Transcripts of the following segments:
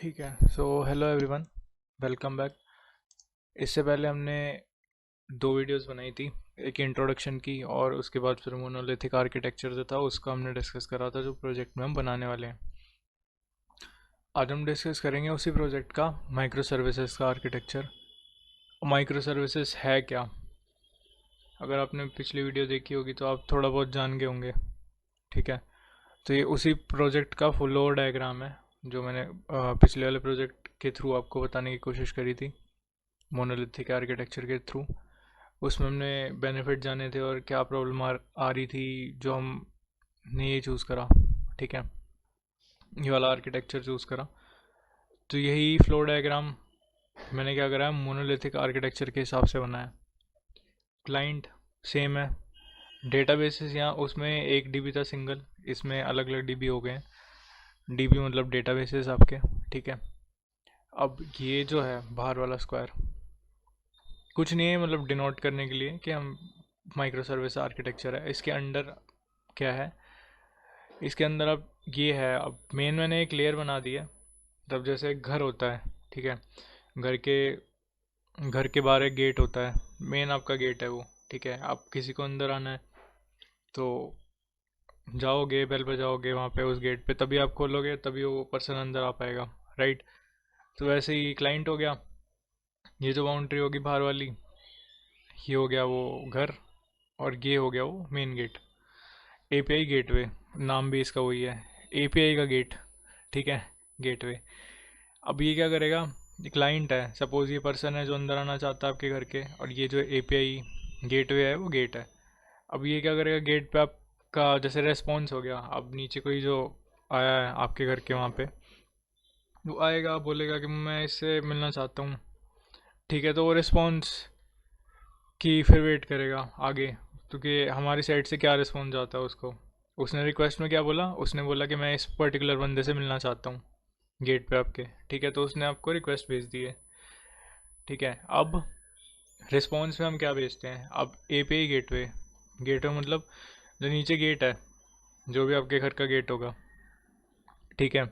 ठीक है। So hello everyone, welcome back. इससे पहले हमने दो वीडियोस बनाई थी, एक इंट्रोडक्शन की और उसके बाद फिर मोनोलिथिक आर्किटेक्चर जो था उसका हमने डिस्कस करा था, जो प्रोजेक्ट में हम बनाने वाले हैं। आज हम डिस्कस करेंगे उसी प्रोजेक्ट का माइक्रो सर्विसेज का आर्किटेक्चर। माइक्रो सर्विसेज है क्या? अगर आपने पिछली वीडियो देखी होगी तो आप थोड़ा बहुत जान गए होंगे। ठीक है, तो ये उसी प्रोजेक्ट का फ्लो डायग्राम है जो मैंने पिछले वाले प्रोजेक्ट के थ्रू आपको बताने की कोशिश करी थी, मोनोलिथिक आर्किटेक्चर के थ्रू। उसमें हमने बेनिफिट जाने थे और क्या प्रॉब्लम आ रही थी जो हमने ये चूज़ करा। ठीक है, ये वाला आर्किटेक्चर चूज़ करा। तो यही फ्लो डायग्राम मैंने क्या करा है, मोनोलिथिक आर्किटेक्चर के हिसाब से बनाया। क्लाइंट सेम है, डेटाबेसेस यहाँ उसमें एक डीबी था सिंगल, इसमें अलग अलग डीबी हो गए। डीबी मतलब डेटाबेसेस आपके। ठीक है, अब ये जो है बाहर वाला स्क्वायर कुछ नहीं है, मतलब डिनोट करने के लिए कि हम माइक्रो सर्विस आर्किटेक्चर है। इसके अंडर क्या है, इसके अंदर अब ये है, अब मेन मैंने एक लेयर बना दी है। तब जैसे एक घर होता है, ठीक है, घर के घर के बाहर एक गेट होता है, मेन आपका गेट है वो। ठीक है, आप किसी को अंदर आना है तो जाओगे, बेल बजाओगे वहाँ पे उस गेट पे, तभी आप खोलोगे, तभी वो पर्सन अंदर आ पाएगा। राइट, तो वैसे ही क्लाइंट हो गया, ये जो बाउंड्री होगी बाहर वाली, ये हो गया वो घर, और ये हो गया वो मेन गेट। एपीआई गेटवे, नाम भी इसका वही है, एपीआई का गेट। ठीक है, गेटवे। अब ये क्या करेगा, ये क्लाइंट है, सपोज ये पर्सन है जो अंदर आना चाहता है आपके घर के, और ये जो एपीआई गेटवे है वो गेट है। अब ये क्या करेगा, गेट पे आपका जैसे रेस्पॉन्स हो गया, अब नीचे कोई जो आया है आपके घर के वहाँ पे, वो आएगा, बोलेगा कि मैं इससे मिलना चाहता हूँ। ठीक है, तो वो रिस्पॉन्स की फिर वेट करेगा आगे, क्योंकि हमारी साइड से क्या रिस्पॉन्स आता है उसको। उसने रिक्वेस्ट में क्या बोला, उसने बोला कि मैं इस पर्टिकुलर बंदे से मिलना चाहता हूँ गेट पे आपके। ठीक है, तो उसने आपको रिक्वेस्ट भेज दी है। ठीक है, अब रिस्पॉन्स में हम क्या भेजते हैं, अब एपीआई गेटवे। गेटवे मतलब जो नीचे गेट है, जो भी आपके घर का गेट होगा, ठीक है,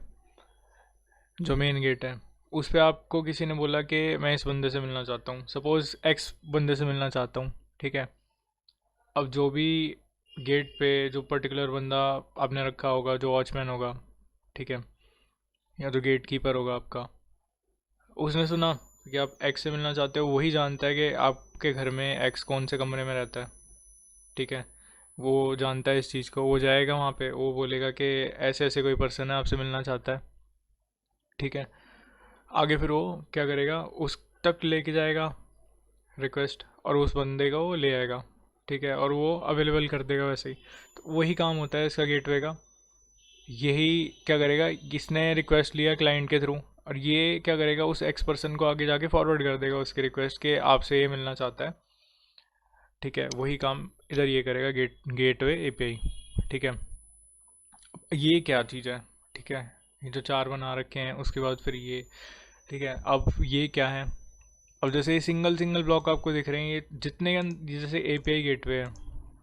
जो मेन गेट है, उस पर आपको किसी ने बोला कि मैं इस बंदे से मिलना चाहता हूँ, सपोज़ एक्स बंदे से मिलना चाहता हूँ। ठीक है, अब जो भी गेट पे जो पर्टिकुलर बंदा आपने रखा होगा, जो वॉचमैन होगा, ठीक है, या जो गेट कीपर होगा आपका, उसने सुना कि आप एक्स से मिलना चाहते हो, वही जानता है कि आपके घर में एक्स कौन से कमरे में रहता है। ठीक है, वो जानता है इस चीज़ को, वो जाएगा वहाँ पे, वो बोलेगा कि ऐसे ऐसे कोई पर्सन है आपसे मिलना चाहता है। ठीक है, आगे फिर वो क्या करेगा, उस तक लेके जाएगा रिक्वेस्ट, और उस बंदे को वो ले आएगा। ठीक है, और वो अवेलेबल कर देगा वैसे ही। तो वही काम होता है इसका गेटवे का। यही क्या करेगा, इसने रिक्वेस्ट लिया क्लाइंट के थ्रू, और ये क्या करेगा, उस एक्स पर्सन को आगे जाके फॉरवर्ड कर देगा उसकी रिक्वेस्ट के आपसे ये मिलना चाहता है। ठीक है, वही काम इधर ये करेगा, गेटवे एपीआई। ठीक है, ये क्या चीज़ है, ठीक है, ये जो चार बना रखे हैं, उसके बाद फिर ये। ठीक है, अब ये क्या है, अब जैसे ये सिंगल सिंगल ब्लॉक आपको दिख रहे हैं, ये जितने ये जैसे एपीआई गेटवे है।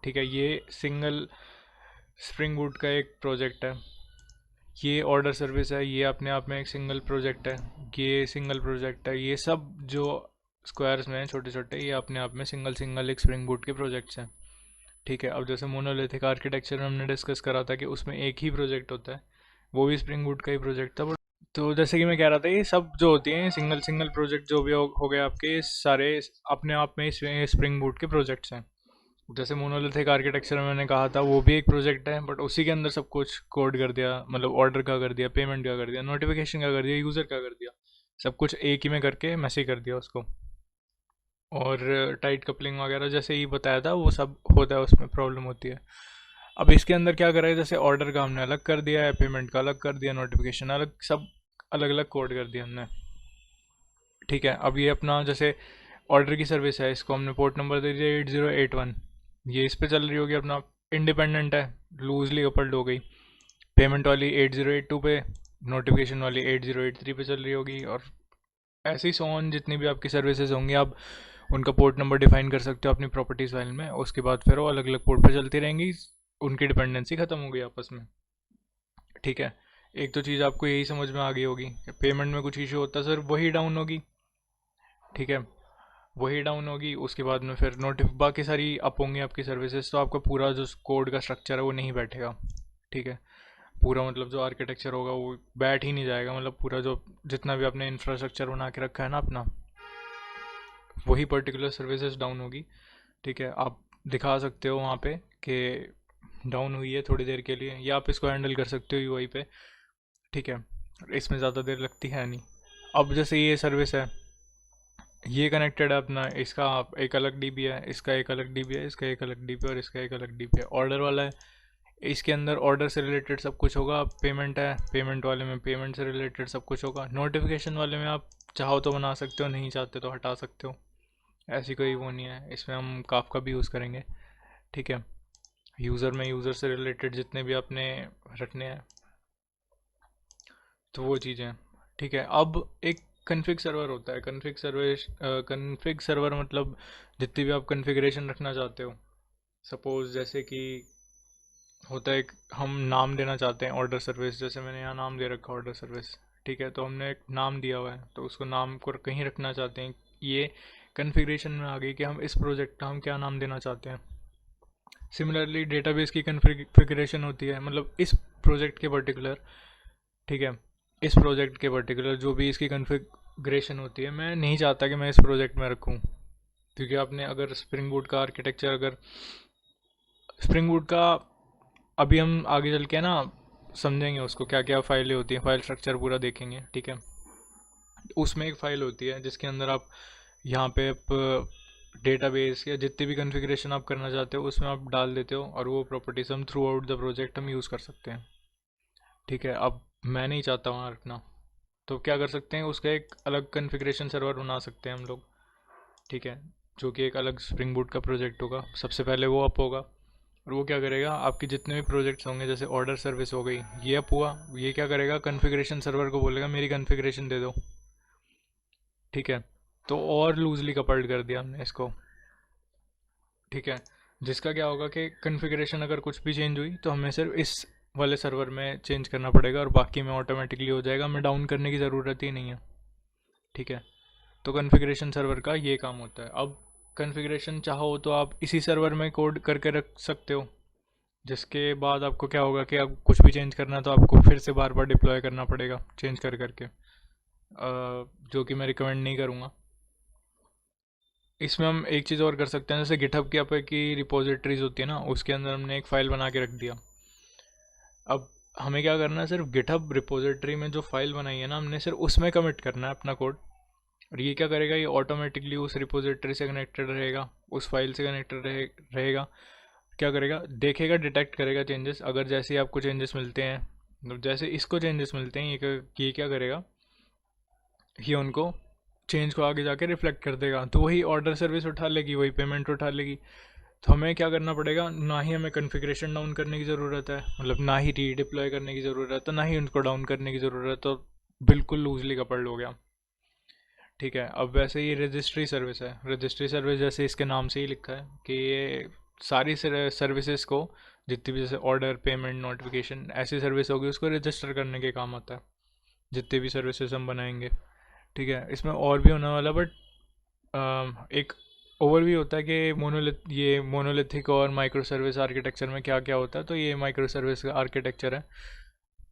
ठीक है, ये सिंगल स्प्रिंग बूट का एक प्रोजेक्ट है, ये ऑर्डर सर्विस है, ये अपने आप में एक सिंगल प्रोजेक्ट है, ये सिंगल प्रोजेक्ट है, ये सब जो स्क्वायर्स में हैं छोटे छोटे, ये अपने आप में सिंगल सिंगल एक स्प्रिंग बूट के प्रोजेक्ट्स हैं। ठीक है, अब जैसे मोनोलिथिक आर्किटेक्चर में हमने डिस्कस करा था कि उसमें एक ही प्रोजेक्ट होता है, वो भी स्प्रिंग बूट का ही प्रोजेक्ट था। बट तो जैसे कि मैं कह रहा था, ये सब जो होती हैं सिंगल सिंगल प्रोजेक्ट जो भी हो गए आपके, ये सारे अपने आप में स्प्रिंग बूट के प्रोजेक्ट्स हैं। जैसे मोनोलिथिक आर्किटेक्चर में मैंने कहा था, वो भी एक प्रोजेक्ट है, बट उसी के अंदर सब कुछ कोड कर दिया, मतलब ऑर्डर का कर दिया, पेमेंट का कर दिया, नोटिफिकेशन का कर दिया, यूज़र का कर दिया, सब कुछ एक ही में करके मैसी कर दिया उसको। और टाइट कपलिंग वगैरह जैसे ही बताया था वो सब होता है, उसमें प्रॉब्लम होती है। अब इसके अंदर क्या करा है, जैसे ऑर्डर का हमने अलग कर दिया है, पेमेंट का अलग कर दिया, नोटिफिकेशन अलग, सब अलग अलग कोड कर दिया हमने। ठीक है, अब ये अपना जैसे ऑर्डर की सर्विस है, इसको हमने पोर्ट नंबर दे दिया 8081, ये इस पे चल रही होगी अपना, इंडिपेंडेंट है, लूजली कपल्ड हो गई। पेमेंट वाली 8082 पे, नोटिफिकेशन वाली 8083 पे चल रही होगी, और ऐसे ही सोन जितनी भी आपकी सर्विसेज होंगी, आप उनका पोर्ट नंबर डिफाइन कर सकते हो अपनी प्रॉपर्टीज़ फाइल में। उसके बाद फिर वो अलग अलग पोर्ट पे चलती रहेंगी, उनकी डिपेंडेंसी ख़त्म हो गई आपस में। ठीक है, एक तो चीज़ आपको यही समझ में आ गई होगी कि पेमेंट में कुछ इशू होता है सर वही डाउन होगी, ठीक है, वही डाउन होगी। उसके बाद में फिर बाकी सारी अप होंगी आपकी सर्विसेज, तो आपका पूरा जो कोड का स्ट्रक्चर है वो नहीं बैठेगा, ठीक है। पूरा मतलब जो आर्किटेक्चर होगा वो बैठ ही नहीं जाएगा, मतलब पूरा जो जितना भी आपने इंफ्रास्ट्रक्चर बना के रखा है ना अपना, वही पर्टिकुलर सर्विसेज डाउन होगी, ठीक है। आप दिखा सकते हो वहाँ पे कि डाउन हुई है थोड़ी देर के लिए, या आप इसको हैंडल कर सकते हो यूआई पे, ठीक है। इसमें ज़्यादा देर लगती है नहीं। अब जैसे ये सर्विस है, ये कनेक्टेड है अपना, इसका आप एक अलग डीबी है, इसका एक अलग डीबी है, इसका एक अलग डीबी है, और इसका एक अलग डीबी है। ऑर्डर वाला है, इसके अंदर ऑर्डर से रिलेटेड सब कुछ होगा। पेमेंट है, पेमेंट वाले में पेमेंट से रिलेटेड सब कुछ होगा। नोटिफिकेशन वाले में आप चाहो तो बना सकते हो, नहीं चाहते तो हटा सकते हो, ऐसी कोई वो नहीं है। इसमें हम काफका भी यूज़ करेंगे, ठीक है। यूज़र में यूज़र से रिलेटेड जितने भी आपने रखने हैं तो वो चीज़ें, ठीक है। अब एक कन्फिग सर्वर होता है। कन्फिग सर्वर मतलब जितनी भी आप कन्फिग्रेशन रखना चाहते हो। सपोज़ जैसे कि होता है हम नाम देना चाहते हैं ऑर्डर सर्विस, जैसे मैंने यहाँ नाम दे रखा ऑर्डर सर्विस, ठीक है। तो हमने एक नाम दिया हुआ है, तो उसको नाम को कहीं रखना चाहते हैं। ये कन्फिग्रेशन में आ गई कि हम इस प्रोजेक्ट का हम क्या नाम देना चाहते हैं। सिमिलरली डेटाबेस की कन्फिग्रेशन होती है, मतलब इस प्रोजेक्ट के पर्टिकुलर, ठीक है, इस प्रोजेक्ट के पर्टिकुलर जो भी इसकी कन्फिग्रेशन होती है, मैं नहीं चाहता कि मैं इस प्रोजेक्ट में रखूँ, क्योंकि आपने अगर स्प्रिंग बूट का आर्किटेक्चर, अगर स्प्रिंग बूट का अभी हम आगे चल के ना समझेंगे उसको क्या क्या फाइलें होती हैं, फाइल स्ट्रक्चर पूरा देखेंगे, ठीक है। उसमें एक फ़ाइल होती है जिसके अंदर आप यहाँ पे आप डेटाबेस या जितनी भी कॉन्फ़िगरेशन आप करना चाहते हो उसमें आप डाल देते हो, और वो प्रॉपर्टीज हम थ्रू आउट द प्रोजेक्ट हम यूज़ कर सकते हैं, ठीक है। अब मैं नहीं चाहता वहाँ रखना, तो क्या कर सकते हैं, उसका एक अलग कॉन्फ़िगरेशन सर्वर बना सकते हैं हम लोग, ठीक है, जो कि एक अलग स्प्रिंग बूट का प्रोजेक्ट होगा। सबसे पहले वो अप होगा, और वो क्या करेगा, आपके जितने भी प्रोजेक्ट्स होंगे, जैसे ऑर्डर सर्विस हो गई, ये अप हुआ, ये क्या करेगा, कॉन्फ़िगरेशन सर्वर को बोलेगा मेरी कॉन्फ़िगरेशन दे दो, ठीक है। तो और लूजली कपल्ड कर दिया हमने इसको, ठीक है। जिसका क्या होगा कि कॉन्फ़िगरेशन अगर कुछ भी चेंज हुई तो हमें सिर्फ इस वाले सर्वर में चेंज करना पड़ेगा, और बाकी में ऑटोमेटिकली हो जाएगा, हमें डाउन करने की ज़रूरत ही नहीं है, ठीक है। तो कॉन्फ़िगरेशन सर्वर का ये काम होता है। अब कॉन्फ़िगरेशन चाहो तो आप इसी सर्वर में कोड करके रख सकते हो, जिसके बाद आपको क्या होगा कि अब कुछ भी चेंज करना है तो आपको फिर से बार बार डिप्लॉय करना पड़ेगा चेंज कर करके, जो कि मैं रिकमेंड नहीं करूँगा। इसमें हम एक चीज़ और कर सकते हैं, जैसे गिटहब की आप की रिपोजिटरीज होती है ना, उसके अंदर हमने एक फ़ाइल बना के रख दिया। अब हमें क्या करना है, सिर्फ गिटहब रिपोजिटरी में जो फाइल बनाई है ना हमने, सिर्फ उसमें कमिट करना है अपना कोड, और ये क्या करेगा, ये ऑटोमेटिकली उस रिपोजिटरी से कनेक्टेड रहेगा, उस फाइल से कनेक्टेड रहेगा। क्या करेगा, देखेगा, डिटेक्ट करेगा चेंजेस, अगर जैसे ही आपको चेंजेस मिलते हैं, मतलब जैसे इसको चेंजेस मिलते हैं, ये क्या करेगा, ये उनको चेंज को आगे जाके रिफ्लेक्ट कर देगा, तो वही ऑर्डर सर्विस उठा लेगी, वही पेमेंट उठा लेगी। तो हमें क्या करना पड़ेगा, ना ही हमें कॉन्फ़िगरेशन डाउन करने की ज़रूरत है, मतलब ना ही री डिप्लॉय करने की ज़रूरत है, ना ही उनको डाउन करने की ज़रूरत है, तो बिल्कुल लूजली कपल्ड हो गया, ठीक है। अब वैसे ये रजिस्ट्री सर्विस है। रजिस्ट्री सर्विस जैसे इसके नाम से ही लिखा है कि ये सारी सर्विसेज को, जितनी भी जैसे ऑर्डर, पेमेंट, नोटिफिकेशन, ऐसी सर्विस होगी उसको रजिस्टर करने के काम आता है, जितने भी सर्विसेज हम बनाएंगे, ठीक है। इसमें और भी होने वाला, बट एक ओवरव्यू होता है कि ये मोनोलिथिक और माइक्रो सर्विस आर्किटेक्चर में क्या क्या होता है। तो ये माइक्रो सर्विस का आर्किटेक्चर है,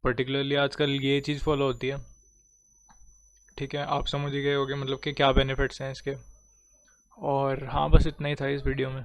पर्टिकुलरली आजकल ये चीज़ फॉलो होती है, ठीक है। आप समझ ही गए होगे मतलब कि क्या बेनिफिट्स हैं इसके। और हाँ, बस इतना ही था इस वीडियो में।